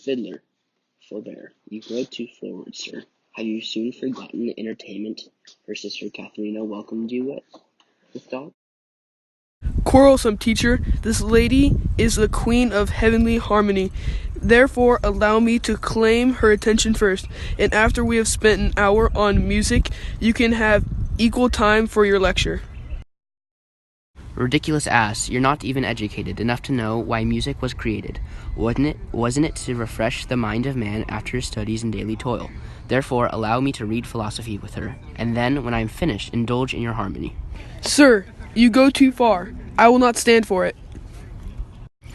Fiddler, forbear. You grow too forward, sir. Have you soon forgotten the entertainment her sister Katharina welcomed you with, dog? Quarrelsome teacher, this lady is the queen of heavenly harmony. Therefore, allow me to claim her attention first, and after we have spent an hour on music, you can have equal time for your lecture. Ridiculous ass, you're not even educated enough to know why music was created. Wasn't it to refresh the mind of man after his studies and daily toil? Therefore, allow me to read philosophy with her, and then, when I am finished, indulge in your harmony. Sir, you go too far. I will not stand for it.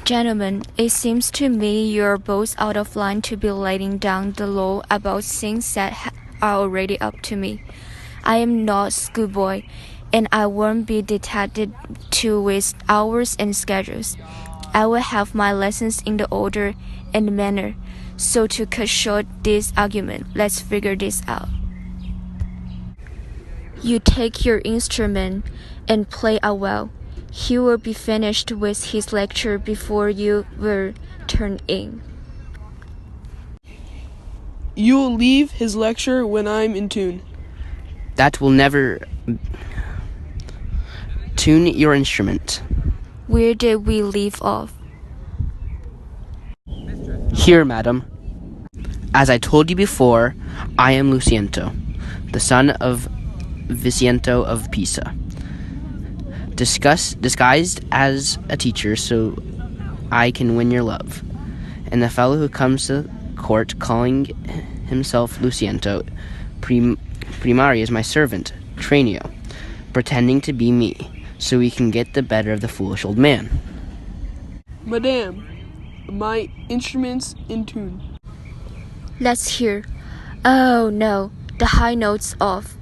Gentlemen, it seems to me you're both out of line to be laying down the law about things that are already up to me. I am not schoolboy, and I won't be detected to waste hours and schedules. I will have my lessons in the order and manner. So to cut short this argument, let's figure this out. You take your instrument and play out well. He will be finished with his lecture before you will turn in. You will leave his lecture when I'm in tune. That will never... Tune your instrument. Where did we leave off? Here, madam. As I told you before, I am Luciento, the son of Vicento of Pisa, disguised as a teacher so I can win your love. And the fellow who comes to court calling himself Luciento Primari is my servant, Tranio, pretending to be me, so we can get the better of the foolish old man. Madame, my instrument's in tune. Let's hear. Oh no, the high note's off.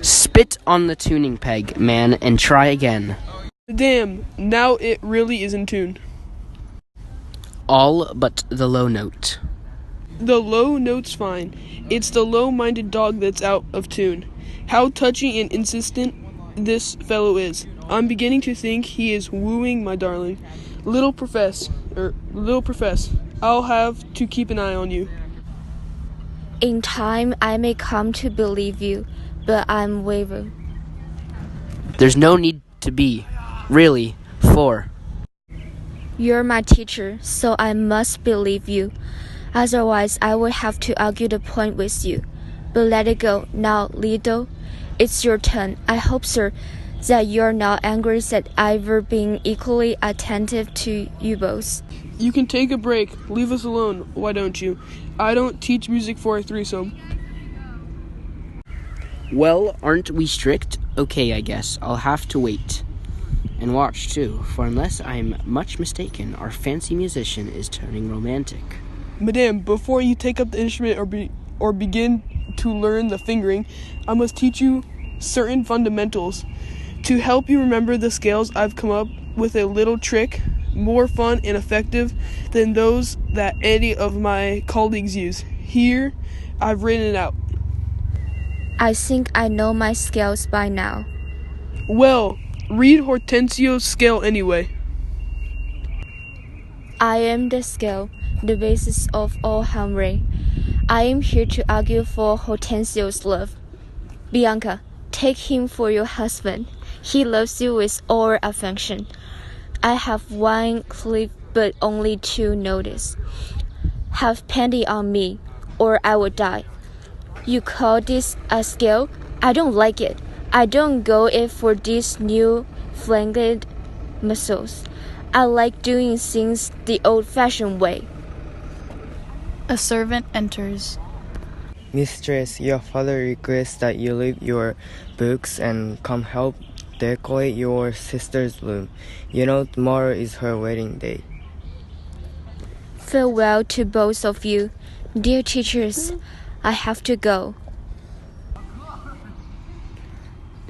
Spit on the tuning peg, man, and try again. Madame, now it really is in tune. All but the low note. The low note's fine. It's the low-minded dog that's out of tune. How touchy and insistent this fellow is. I'm beginning to think he is wooing my darling. Little Profess, I'll have to keep an eye on you. In time, I may come to believe you, but I'm waver. There's no need to be, really, for... You're my teacher, so I must believe you. Otherwise, I will have to argue the point with you. But let it go. Now, Lido, it's your turn. I hope, sir, that you're not angry that I've been equally attentive to you both. You can take a break. Leave us alone, why don't you? I don't teach music for a threesome. Well, aren't we strict? Okay, I guess. I'll have to wait. And watch, too, for unless I'm much mistaken, our fancy musician is turning romantic. Madame, before you take up the instrument or begin to learn the fingering, I must teach you certain fundamentals. To help you remember the scales, I've come up with a little trick, more fun and effective than those that any of my colleagues use. Here, I've written it out. I think I know my scales by now. Well, read Hortensio's scale anyway. I am the scale, the basis of all harmony. I am here to argue for Hortensio's love. Bianca, take him for your husband. He loves you with all affection. I have one clip, but only two notice. Have pity on me, or I will die. You call this a scale? I don't like it. I don't go in for these new flanked muscles. I like doing things the old-fashioned way. A servant enters. Mistress, your father requests that you leave your books and come help decorate your sister's room. You know, tomorrow is her wedding day. Farewell to both of you. Dear teachers, I have to go.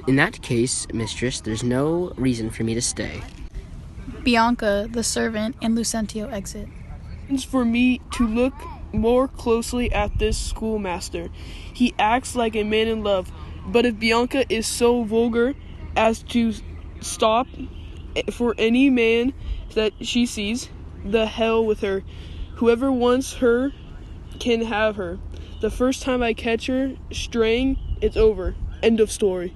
In that case, mistress, there's no reason for me to stay. Bianca, the servant, and Lucentio exit. It's for me to look more closely at this schoolmaster. He acts like a man in love, but if Bianca is so vulgar as to stop for any man that she sees, the hell with her. Whoever wants her can have her. The first time I catch her straying, it's over. End of story.